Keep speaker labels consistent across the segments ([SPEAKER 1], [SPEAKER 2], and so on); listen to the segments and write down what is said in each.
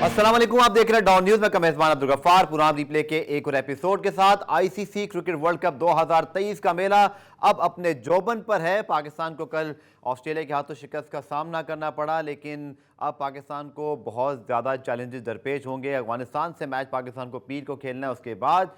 [SPEAKER 1] अस्सलाम वालेकुम, आप देख रहे हैं डॉन न्यूज में मेजबान अब्दुल गफ्फार पुराना रिप्ले के एक और एपिसोड के साथ। आईसीसी क्रिकेट वर्ल्ड कप 2023 का मेला अब अपने जोबन पर है। पाकिस्तान को कल ऑस्ट्रेलिया के हाथों शिकस्त का सामना करना पड़ा, लेकिन अब पाकिस्तान को बहुत ज़्यादा चैलेंजेस दरपेश होंगे। अफगानिस्तान से मैच पाकिस्तान को पीर को खेलना है, उसके बाद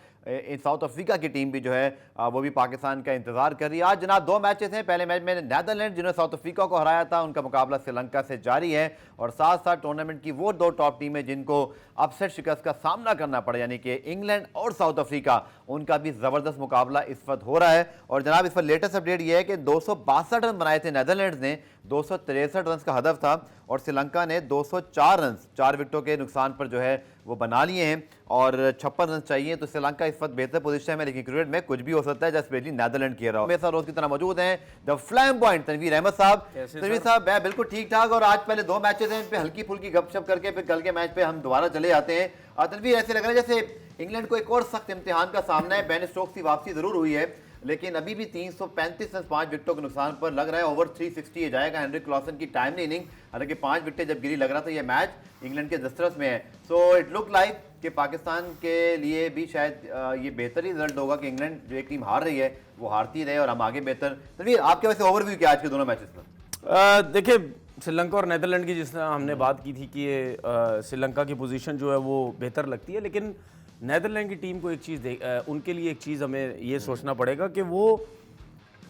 [SPEAKER 1] साउथ अफ्रीका की टीम भी जो है वो भी पाकिस्तान का इंतजार कर रही है। आज जनाब दो मैचेस हैं। पहले मैच में नीदरलैंड जिन्होंने साउथ अफ्रीका को हराया था, उनका मुकाबला श्रीलंका से जारी है, और साथ साथ टूर्नामेंट की वो दो टॉप टीमें जिनको अपसेट शिकस्त का सामना करना पड़ा, यानी कि इंग्लैंड और साउथ अफ्रीका, उनका भी जबरदस्त मुकाबला इस वक्त हो रहा है। और जनाब इस पर लेटेस्ट अपडेट यह है कि 262 रन बनाए थे नीदरलैंड्स ने, 263 रन का हदफ था, और श्रीलंका ने 204 रन 4 विकेटों के नुकसान पर जो है वो बना लिए हैं, और 56 रन चाहिए। तो श्रीलंका इस वक्त बेहतर पोजीशन में, लेकिन क्रिकेट में कुछ भी हो सकता है, जैसे नीदरलैंड खेल रहा हो। मेरे साथ रोज की तरह मौजूद हैं द फ्लैम्बॉयंट तनवीर अहमद साहब। तनवीर साहब, मैं बिल्कुल ठीक ठाक, और आज पहले दो मैचेस हैं, इन पे हल्की फुल्की गपशप करके फिर कल के मैच पे हम दोबारा चले जाते हैं। तनवीर, ऐसे लग रहा है जैसे इंग्लैंड को एक और सख्त इम्तिहान का सामना है। बेन स्टोक्स की वापसी जरूर हुई है, लेकिन अभी भी 335 रन 5 विकेटों के नुकसान पर लग रहा है ओवर 360 जाएगा। हेनरिक क्लॉसन की टाइमली इनिंग, हालांकि 5 विकेटें जब गिरी, लग रहा था ये मैच इंग्लैंड के दस्तरस में है। सो इट लुक लाइक कि पाकिस्तान के लिए भी शायद ये बेहतर ही रिजल्ट होगा कि इंग्लैंड जो एक टीम हार रही है वो हारती रहे और हम आगे बेहतर। तनवीर, आपके वैसे ओवरव्यू क्या आज के दोनों मैचेस में?
[SPEAKER 2] देखिए, श्रीलंका और नीदरलैंड की जिस तरह हमने बात की थी कि श्रीलंका की पोजीशन जो है वो बेहतर लगती है, लेकिन नीदरलैंड की टीम को एक चीज़ उनके लिए एक चीज़ हमें ये सोचना पड़ेगा कि वो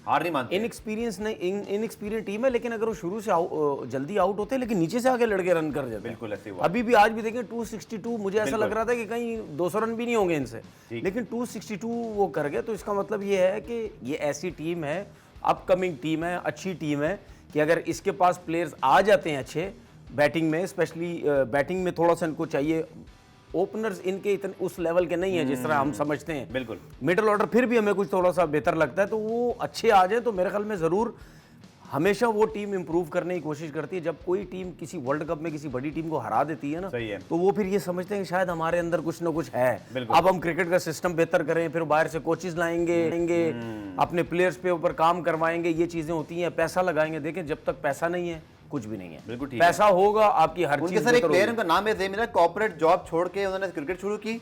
[SPEAKER 1] हार नहीं मानते।
[SPEAKER 2] इनएक्सपीरियंस टीम है, लेकिन अगर वो शुरू से जल्दी आउट होते, लेकिन नीचे से आके लड़के रन कर जाते।
[SPEAKER 1] बिल्कुल ऐसे हुआ।
[SPEAKER 2] अभी भी आज भी देखें 262, मुझे ऐसा लग रहा था कि कहीं 200 रन भी नहीं होंगे इनसे, लेकिन 262 वो कर गए। तो इसका मतलब ये है कि ये ऐसी टीम है, अपकमिंग टीम है, अच्छी टीम है, कि अगर इसके पास प्लेयर्स आ जाते हैं अच्छे बैटिंग में, स्पेशली बैटिंग में थोड़ा सा इनको चाहिए। ओपनर्स इनके इतने उस लेवल के नहीं है जिस तरह हम समझते हैं।
[SPEAKER 1] बिल्कुल।
[SPEAKER 2] मिडिल ऑर्डर फिर भी हमें कुछ थोड़ा सा बेहतर लगता है, तो वो अच्छे आ जाए तो मेरे ख्याल में ज़रूर हमेशा वो टीम इंप्रूव करने की कोशिश करती है। जब कोई टीम किसी वर्ल्ड कप में किसी बड़ी टीम को हरा देती है ना,
[SPEAKER 1] सही है,
[SPEAKER 2] तो वो फिर ये समझते हैं कि शायद हमारे अंदर कुछ ना कुछ है, अब हम क्रिकेट का सिस्टम बेहतर करें, फिर बाहर से कोचेज लाएंगे, अपने प्लेयर्स पे ऊपर काम करवाएंगे, ये चीज़ें होती हैं, पैसा लगाएंगे। देखें, जब तक पैसा नहीं है कुछ भी नहीं है।
[SPEAKER 1] बिल्कुल ठीक
[SPEAKER 2] पैसा होगा आपकी हर चीज।
[SPEAKER 1] सर, एक प्लेयर उनका नाम है मेरा, कॉर्पोरेट जॉब छोड़ के उन्होंने क्रिकेट शुरू की।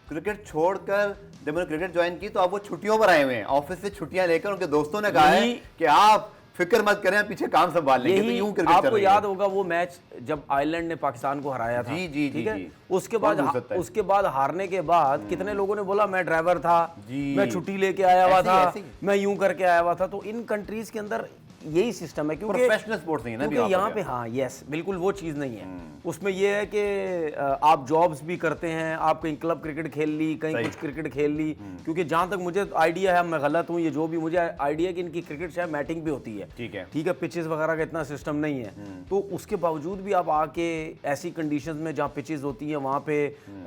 [SPEAKER 1] क्रिकेट छोड़कर जब उन्होंने क्रिकेट ज्वाइन की तो अब वो छुट्टियों पर आए हुए हैं, ऑफिस से छुट्टियां लेकर। उनके दोस्तों ने कहा है कि आप फिक्र मत करें, पीछे काम संभाल लेंगे। तो यूं क्रिकेट
[SPEAKER 2] आपको याद होगा वो मैच जब आयरलैंड ने पाकिस्तान को हराया था।
[SPEAKER 1] जी,
[SPEAKER 2] ठीक है। उसके बाद हारने के बाद कितने लोगों ने बोला मैं ड्राइवर था, मैं छुट्टी लेके आया हुआ था, मैं यूं करके आया हुआ था। तो इन कंट्रीज के अंदर यही सिस्टम है, क्योंकि
[SPEAKER 1] प्रोफेशनल स्पोर्ट्स नहीं है ना
[SPEAKER 2] यहाँ पे। हाँ, यस, बिल्कुल वो चीज़ नहीं है। उसमें ये है कि आप जॉब्स भी करते हैं, आप कहीं क्लब क्रिकेट खेल ली, कहीं कुछ क्रिकेट खेल ली, क्योंकि जहाँ तक मुझे आइडिया है, मैं गलत हूँ, ये जो भी मुझे आइडिया है कि इनकी क्रिकेट शायद मैटिंग भी होती है। ठीक है, पिचेस वगैरह का इतना सिस्टम नहीं है, तो उसके बावजूद भी आप आके ऐसी कंडीशंस में जहाँ पिचेस होती हैं वहाँ पे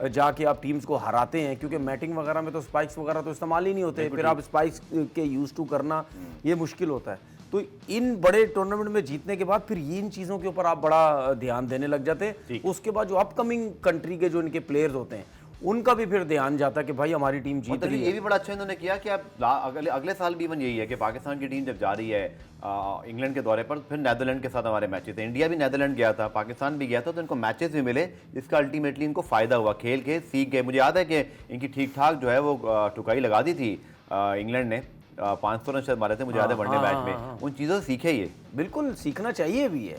[SPEAKER 2] जाके आप टीम्स को हराते हैं, क्योंकि मैटिंग वगैरह में तो स्पाइक्स वगैरह तो इस्तेमाल ही नहीं होते, फिर आप स्पाइक्स के यूज टू करना ये मुश्किल होता है। तो इन बड़े टूर्नामेंट में जीतने के बाद फिर इन चीज़ों के ऊपर आप बड़ा ध्यान देने लग जाते हैं। उसके बाद जो अपकमिंग कंट्री के जो इनके प्लेयर्स होते हैं उनका भी फिर ध्यान जाता है कि भाई हमारी टीम जीत रही है।
[SPEAKER 1] ये भी बड़ा अच्छा इन्होंने किया कि अब अगले साल भी इवन यही है कि पाकिस्तान की टीम जब जा रही है इंग्लैंड के दौरे पर, फिर नीदरलैंड के साथ हमारे मैचेस थे। इंडिया भी नीदरलैंड गया था, पाकिस्तान भी गया था, तो इनको मैचेस भी मिले, जिसका अल्टीमेटली इनको फायदा हुआ, खेल के सीख गए। मुझे याद है कि इनकी ठीक ठाक जो है वो टुकाई लगा दी थी इंग्लैंड ने, 500 रन शायद मारे थे, मुझे याद है वनडे मैच में। उन चीजों से सीखे, ये बिल्कुल
[SPEAKER 2] सीखना चाहिए भी है,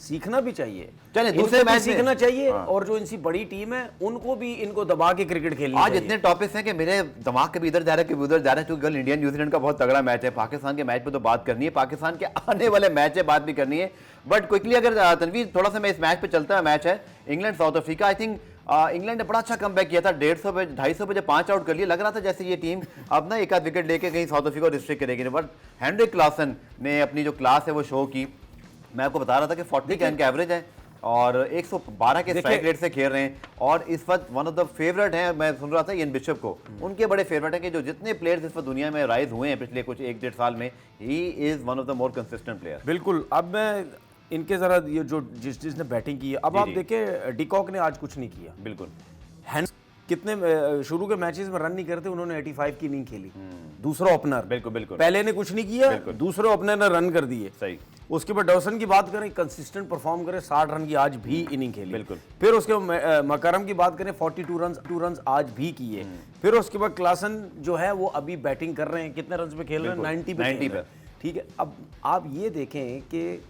[SPEAKER 2] सीखना भी चाहिए।
[SPEAKER 1] चलिए दूसरे मैच
[SPEAKER 2] सीखना चाहिए, और जो इनसी बड़ी टीम है उनको भी इनको दबा के क्रिकेट खेलनी
[SPEAKER 1] आज इतने टॉपिक्स हैं कि मेरे दिमाग कभी इधर जा रहा है कभी उधर जा रहा है, क्योंकि कल इंडिया न्यूजीलैंड का बहुत तगड़ा मैच है। पाकिस्तान के मैच पे तो बात करनी है, पाकिस्तान के आने वाले मैच है बात भी करनी है, बट क्विकली अगर तनवीर थोड़ा सा मैं इस मैच पे चलता है, मैच है England south Africa. I think England ने बड़ा अच्छा कमबैक किया था, 150 पे 250 पे जब 5 आउट कर लिया, लग रहा था जैसे ये टीम अब ना एक आध विकेट लेके कहीं साउथ अफ्रीका को डिस्ट्रिक्ट करेगी, बट हेनरिक क्लॉसन ने अपनी जो क्लास है वो शो की। मैं आपको बता रहा था कि 40 का इनका एवरेज है और 112 के स्ट्राइक रेट से खेल रहे हैं, और इस वक्त वन ऑफ द फेवरेट हैं। मैं सुन रहा था इयन बिशप को, उनके बड़े फेवरेट हैं कि जो जितने प्लेयर्स इस वक्त दुनिया में राइज हुए हैं पिछले कुछ 1-1.5 साल में, he is one of the more consistent player.
[SPEAKER 2] बिल्कुल। अब मैं इनके जरा ये जो जिसने बैटिंग की है, अब आप देखें डिकॉक ने आज कुछ नहीं किया।
[SPEAKER 1] बिल्कुल।
[SPEAKER 2] कितने शुरू के मैचेस में रन नहीं करते, उन्होंने 85 की इनिंग खेली। दूसरा ओपनर,
[SPEAKER 1] बिल्कुल बिल्कुल,
[SPEAKER 2] पहले ने कुछ नहीं किया, दूसरे ओपनर ने रन कर दिए।
[SPEAKER 1] सही।
[SPEAKER 2] उसके बाद डॉसन की बात करें, कंसिस्टेंट परफॉर्म करे, 60 रन की आज भी इनिंग खेली।
[SPEAKER 1] बिल्कुल।
[SPEAKER 2] फिर उसके मकरम की बात करें, 42 रन आज भी किए। फिर उसके बाद क्लासन जो है वो अभी बैटिंग कर रहे हैं, कितने रन पे खेल रहे हैं? 90 पे खेल रहे हैं। ठीक है, अब आप ये देखें कि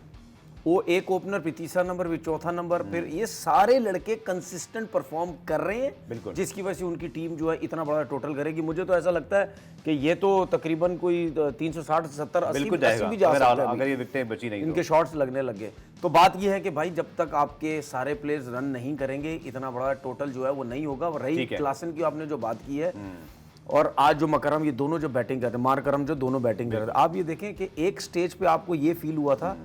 [SPEAKER 2] वो एक ओपनर पे तीसरा नंबर, भी चौथा नंबर, फिर ये सारे लड़के कंसिस्टेंट परफॉर्म कर रहे हैं,
[SPEAKER 1] बिल्कुल,
[SPEAKER 2] जिसकी वजह से उनकी टीम जो है इतना बड़ा टोटल करेगी। मुझे तो ऐसा लगता है कि ये तो तकरीबन कोई 360, 70, 80 भी जा सकता है
[SPEAKER 1] अगर ये विकेटें बची नहीं,
[SPEAKER 2] इनके शॉट्स लगने लगे। तो बात ये है कि भाई जब तक आपके सारे प्लेयर्स रन नहीं करेंगे, इतना बड़ा टोटल जो है वो नहीं होगा। रही क्लासन की आपने जो बात की है, और आज जो मकरम, ये दोनों जो बैटिंग कर रहे हैं, मारकरम जो दोनों बैटिंग कर रहे थे, आप ये देखें कि एक स्टेज पे आपको ये फील हुआ था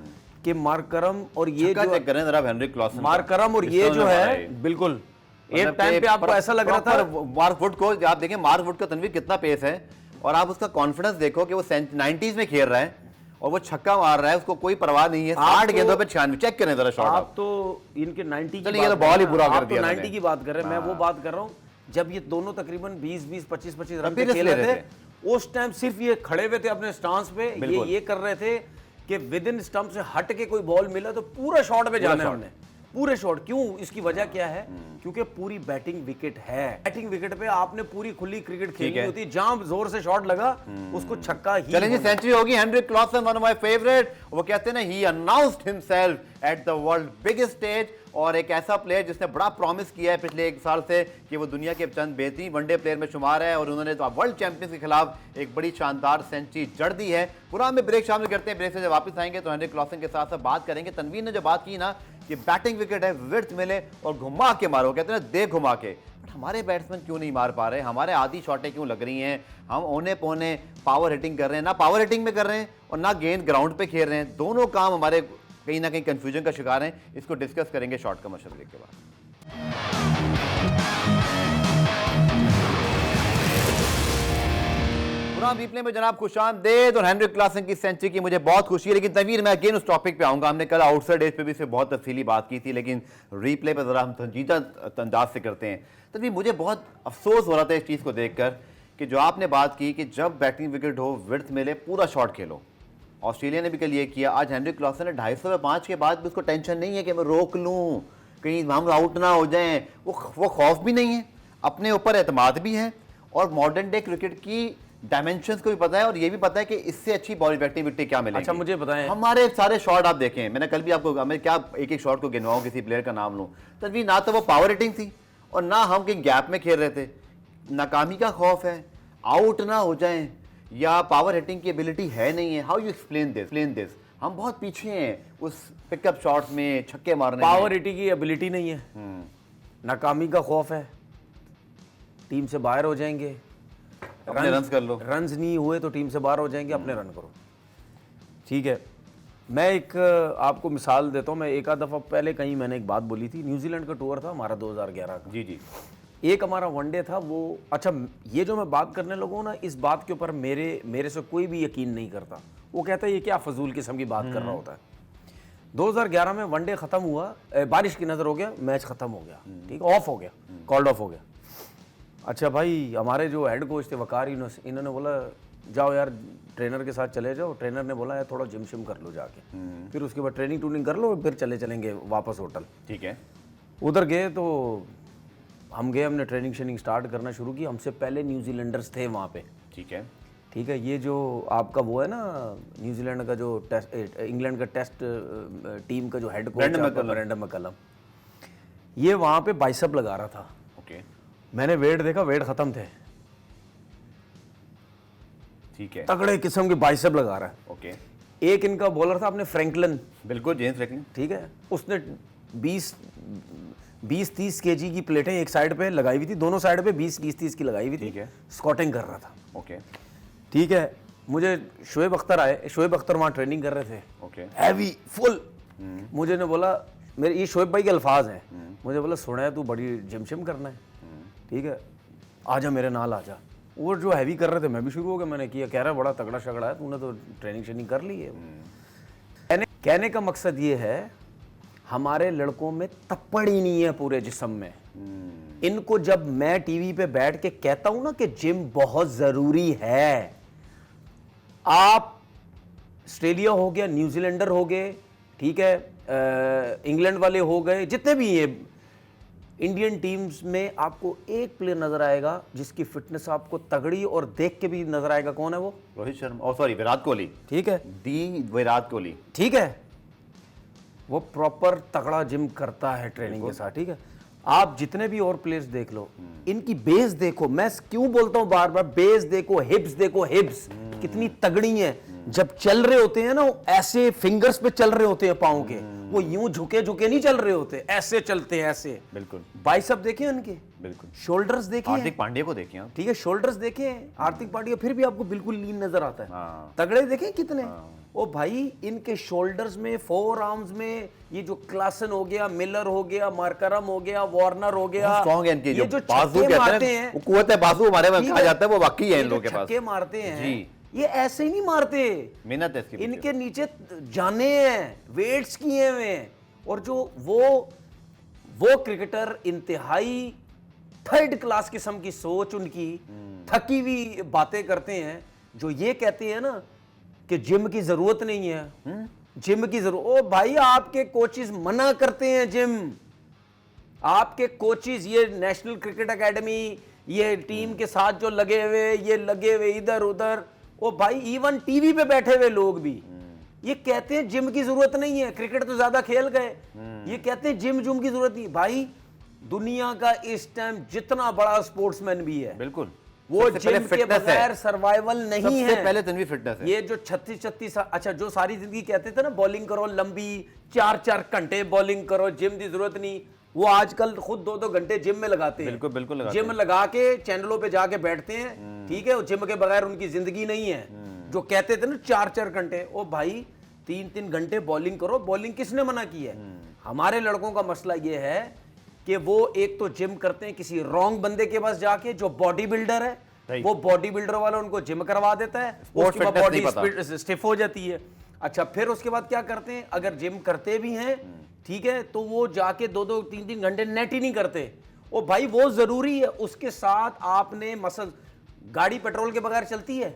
[SPEAKER 2] कि मारकरम और ये जो
[SPEAKER 1] हेनरिक क्लासन,
[SPEAKER 2] मारकरम और ये जो है, बिल्कुल एक टाइम पे आपको ऐसा लग रहा था
[SPEAKER 1] मार्क वुड को, आप देखें मार्क वुड का तनवीर कितना पेस है, और आप उसका कॉन्फिडेंस देखो कि वो 90s में खेल रहा है और वो छक्का मार रहा है, उसको कोई परवाह नहीं है। 60 गेंदों पे 96, चेक करें जरा शॉट।
[SPEAKER 2] आप तो इनके 90 की
[SPEAKER 1] तो बॉल ही बुरा कर दिया,
[SPEAKER 2] 90 की बात कर रहे हैं, मैं वो बात कर रहा हूँ जब ये दोनों तकरीबन 20-20, 25-25 रन पे खेल रहे थे। उस टाइम सिर्फ ये खड़े हुए थे अपने स्टांस पे, ये कर रहे थे कि विद इन स्टंप से हट के कोई बॉल मिला तो पूरा शॉट पे जाना है हमने, पूरे शॉट। क्यों? इसकी वजह क्या है? क्योंकि पूरी बैटिंग विकेट है। बैटिंग विकेट पे आपने पूरी खुली क्रिकेट खेलनी होती है, जहां जोर से शॉट लगा उसको छक्का ही।
[SPEAKER 1] चलेंगे, सेंचुरी होगी Heinrich Klaasen, one of my favourite. वो कहते हैं ना, he announced himself at the world biggest stage, और एक ऐसा प्लेयर जिसने बड़ा प्रॉमिस किया है पिछले 1 साल से कि वो दुनिया के चंद बेहतरीन वनडे प्लेयर में शुमार है, और उन्होंने तो वर्ल्ड चैंपियंस के खिलाफ एक बड़ी शानदार सेंचुरी जड़ दी है। पूरा में ब्रेक शामिल करते हैं, ब्रेक से जब वापस आएंगे तो हेनरिक क्लासन के साथ साथ बात करेंगे। तनवीर ने जो बात की ना कि बैटिंग विकेट है, विड्थ मिले और घुमा के मारो, कहते हैं दे घुमा के, बट हमारे बैट्समैन क्यों नहीं मार पा रहे? हमारे आधी शॉटें क्यों लग रही हैं? हम औने पौने पावर हिटिंग कर रहे हैं, ना पावर हिटिंग में कर रहे हैं और ना गेंद ग्राउंड पे खेल रहे हैं। दोनों काम हमारे कहीं ना कहीं कंफ्यूजन का शिकार हैं। इसको डिस्कस करेंगे शॉर्ट कमर्शियल ब्रेक के बाद। पूरा रिप्ले में जनाब खुशामदीद, और हेनरिक क्लासन की सेंचुरी की मुझे बहुत खुशी है। लेकिन तनवीर, मैं अगेन उस टॉपिक पे आऊंगा। हमने कल आउटसाइड एज पे भी इसे बहुत तफसीली बात की थी, लेकिन रीप्ले पे जरा हम संजीदा अंदाज से करते हैं। तनवीर, मुझे बहुत अफसोस हो रहा था इस चीज़ को देखकर कि जो आपने बात की कि जब बैटिंग विकेट हो, विड्थ मिले, पूरा शॉट खेलो। ऑस्ट्रेलिया ने भी कल ये किया। आज हेनरिक क्लासन ने 250 के बाद भी उसको टेंशन नहीं है कि मैं रोक लूँ, कहीं हम आउट ना हो जाएं। वो खौफ भी नहीं है, अपने ऊपर एतमाद भी है, और मॉडर्न डे क्रिकेट की डायमेंशंस को भी पता है, और ये भी पता है कि इससे अच्छी बॉल एक्टिविटी क्या मिलेगी।
[SPEAKER 2] अच्छा, मुझे बताएं,
[SPEAKER 1] हमारे सारे शॉट आप देखें, मैंने कल भी आपको, मैं क्या एक एक शॉट को गिनवाऊं, किसी प्लेयर का नाम लूं, तभी ना तो वो पावर हिटिंग थी और ना हम कहीं गैप में खेल रहे थे। नाकामी का खौफ है, आउट ना हो जाएं, या पावर हिटिंग की एबिलिटी है नहीं है। How you explain this? हम बहुत पीछे हैं उस पिकअप शॉट्स में, छक्के मारने।
[SPEAKER 2] पावर हिटिंग की एबिलिटी नहीं है, नाकामी का खौफ है, टीम से बाहर हो जाएंगे,
[SPEAKER 1] अपने रन्स कर लो,
[SPEAKER 2] रन्स नहीं हुए तो टीम से बाहर हो जाएंगे, अपने रन करो। ठीक है, मैं एक आपको मिसाल देता हूँ। मैं एक आध दफ़ा पहले कहीं मैंने एक बात बोली थी, न्यूजीलैंड का टूर था हमारा 2011 का।
[SPEAKER 1] जी।
[SPEAKER 2] एक हमारा वनडे था वो। अच्छा, ये जो मैं बात करने लगा हूँ ना, इस बात के ऊपर मेरे से कोई भी यकीन नहीं करता। वो कहता है ये क्या फजूल किस्म की बात कर रहा होता है। 2011 में वनडे ख़त्म हुआ, बारिश की नज़र हो गया, मैच ख़त्म हो गया, ठीक, ऑफ हो गया, कॉल्ड ऑफ हो गया। अच्छा भाई, हमारे जो हेड कोच थे वकार, इन्होंने बोला जाओ यार ट्रेनर के साथ चले जाओ। ट्रेनर ने बोला यार थोड़ा जिम शिम कर लो जाके, फिर उसके बाद ट्रेनिंग टूनिंग कर लो, फिर चलेंगे वापस होटल।
[SPEAKER 1] ठीक है,
[SPEAKER 2] उधर गए तो हम गए, हमने ट्रेनिंग शेनिंग स्टार्ट करना शुरू की। हमसे पहले न्यूजीलैंडर्स थे वहाँ पे। ठीक है, ये जो आपका वो है ना, न्यूजीलैंड का जो टेस्ट, इंग्लैंड का टेस्ट टीम का जो हेड कोच ब्रेंडन मैकलम, ये वहाँ पे बाइसेप लगा रहा था। मैंने वेट देखा, वेट खत्म थे।
[SPEAKER 1] ठीक है,
[SPEAKER 2] तगड़े किस्म के बाइसेप लगा रहा है। एक इनका बॉलर था अपने फ्रैंकलिन,
[SPEAKER 1] बिल्कुल जेम्स फ्रैंकलिन,
[SPEAKER 2] ठीक है, उसने 20-30 केजी की प्लेटें एक साइड पे लगाई हुई थी, दोनों साइड पे 20-30 की लगाई हुई थी।
[SPEAKER 1] ठीक है,
[SPEAKER 2] स्क्वाटिंग कर रहा था। ठीक है, मुझे शोएब अख्तर आए, शोएब अख्तर वहाँ ट्रेनिंग कर रहे थे, हैवी फुल। मुझे ने बोला, मेरे ये शोएब भाई के अल्फाज हैं, मुझे बोला सुना है तू बड़ी जिम शिम करना है, ठीक है, आजा मेरे नाल आजा। वो जो हैवी कर रहे थे, मैं भी शुरू हो गया, मैंने किया। कह रहा है बड़ा तगड़ा शगड़ा है, तूने तो ट्रेनिंग शेनिंग कर ली है। कहने का मकसद ये है, हमारे लड़कों में तप्पड़ ही नहीं है पूरे जिस्म में। इनको जब मैं टीवी पे बैठ के कहता हूं ना कि जिम बहुत जरूरी है, आप ऑस्ट्रेलिया हो गया, न्यूजीलैंडर हो गए, ठीक है, इंग्लैंड वाले हो गए, जितने भी ये इंडियन टीम्स में आपको एक प्लेयर नजर आएगा जिसकी फिटनेस आपको तगड़ी और देख के भी नजर आएगा। कौन है वो?
[SPEAKER 1] रोहित शर्मा, और सॉरी विराट कोहली।
[SPEAKER 2] ठीक है,
[SPEAKER 1] दी विराट कोहली,
[SPEAKER 2] ठीक है, वो प्रॉपर तगड़ा जिम करता है ट्रेनिंग के साथ। ठीक है, आप जितने भी और प्लेयर्स देख लो, इनकी बेस देखो, मैं क्यों बोलता हूं बार बार, बेस देखो, हिप्स देखो, हिप्स कितनी तगड़ी हैं। जब चल रहे होते हैं ना, वो ऐसे फिंगर्स पे चल रहे होते हैं पाँव के, वो यूं झुके झुके नहीं चल रहे होते, ऐसे चलते हैं, ऐसे।
[SPEAKER 1] बिल्कुल।
[SPEAKER 2] बाइसेप देखे उनके,
[SPEAKER 1] बिल्कुल।
[SPEAKER 2] शोल्डर्स देखे,
[SPEAKER 1] हार्दिक पांड्या को देखिए आप।
[SPEAKER 2] ठीक है, शोल्डर्स देखे हार्दिक पांड्या, फिर भी आपको बिल्कुल लीन नजर आता है।
[SPEAKER 1] हाँ।
[SPEAKER 2] तगड़े देखे कितने। ओ भाई, इनके शोल्डर्स में, फोर आर्म्स में, ये जो क्लासन हो गया, मिलर हो गया, मार्करम हो गया, वार्नर हो गया,
[SPEAKER 1] स्ट्रॉन्ग है इनकी,
[SPEAKER 2] ये जो
[SPEAKER 1] बाजू
[SPEAKER 2] छक्के
[SPEAKER 1] कहते
[SPEAKER 2] मारते
[SPEAKER 1] हैं,
[SPEAKER 2] हैं,
[SPEAKER 1] वो कुव्वत है बाजू हमारे में कहा जाता है, वो वाकई है
[SPEAKER 2] ये
[SPEAKER 1] इन
[SPEAKER 2] जो
[SPEAKER 1] लोगों के पास।
[SPEAKER 2] छक्के मारते हैं
[SPEAKER 1] जी।
[SPEAKER 2] ये ऐसे ही नहीं मारते,
[SPEAKER 1] मेहनत है इसकी पीछे।
[SPEAKER 2] इनके नीचे जाने हैं, वेट्स किए हुए हैं। और जो वो क्रिकेटर इंतहाई थर्ड क्लास किस्म की सोच उनकी, थकी हुई बातें करते हैं, जो ये कहते हैं ना कि जिम की जरूरत नहीं है, जिम की जरूरत। ओ भाई, आपके कोचेस मना करते हैं जिम, आपके कोचेस, ये नेशनल क्रिकेट एकेडमी, ये टीम के साथ जो लगे हुए इधर उधर, ओ भाई इवन टीवी पे बैठे हुए लोग भी ये कहते हैं जिम की जरूरत नहीं है, क्रिकेट तो ज्यादा खेल गए, ये कहते हैं जिम की जरूरत नहीं। भाई, दुनिया का इस टाइम जितना बड़ा स्पोर्ट्समैन भी है,
[SPEAKER 1] बिल्कुल,
[SPEAKER 2] वो जिम के बगैर सर्वाइवल नहीं है।
[SPEAKER 1] सबसे पहले तन्वी फिटनेस है।
[SPEAKER 2] ये जो 36 अच्छा, जो सारी जिंदगी कहते थे ना बॉलिंग करो लंबी, 4 घंटे बॉलिंग करो, जिम की जरूरत नहीं, वो आजकल खुद 2 घंटे जिम में लगाते हैं।
[SPEAKER 1] बिल्कुल बिल्कुल
[SPEAKER 2] जिम लगा के चैनलों पे जाके बैठते हैं, ठीक है, जिम के बगैर उनकी जिंदगी नहीं है। जो कहते थे ना 4 घंटे, ओ भाई 3 घंटे बॉलिंग करो। बॉलिंग किसने मना की है? हमारे लड़कों का मसला ये है कि वो एक तो जिम करते हैं किसी रॉन्ग बंदे के पास जाके, जो बॉडी बिल्डर है, वो बॉडी बिल्डर वाला उनको जिम करवा देता है, उसके बाद बॉडी स्टिफ हो जाती है। अच्छा, फिर उसके बाद क्या करते हैं, अगर जिम करते भी हैं, ठीक है, तो वो जाके 2-2, 3-3 घंटे नेट ही नहीं करते। ओ भाई, वो जरूरी है। उसके साथ आपने मसल, गाड़ी पेट्रोल के बगैर चलती है?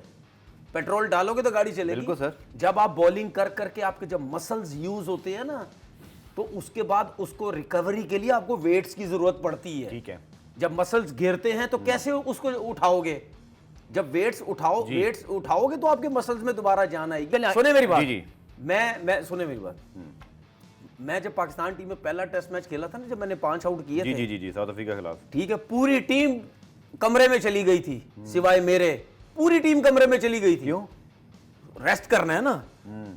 [SPEAKER 2] पेट्रोल डालोगे तो गाड़ी चलेगी।
[SPEAKER 1] बिल्कुल सर।
[SPEAKER 2] जब आप बॉलिंग कर करके आपके जब मसल्स यूज होते हैं ना, तो उसके बाद उसको रिकवरी के लिए आपको वेट्स की जरूरत पड़ती है।
[SPEAKER 1] ठीक है।
[SPEAKER 2] जब मसल्स गिरते हैं तो कैसे उसको उठाओगे? जब वेट्स उठाओगे तो आपके मसल्स में दोबारा जान आएगी। सुने मेरी बात।
[SPEAKER 1] जी।
[SPEAKER 2] मैं सुने मेरी बात। मैं जब पाकिस्तान टीम में पहला टेस्ट मैच खेला था ना, जब मैंने 5 आउट किए थे,
[SPEAKER 1] जी, साउथ अफ्रीका के खिलाफ,
[SPEAKER 2] ठीक है, पूरी टीम कमरे में चली गई थी, सिवाय मेरे। पूरी टीम कमरे में चली गई थी।
[SPEAKER 1] क्यों?
[SPEAKER 2] रेस्ट करना है ना।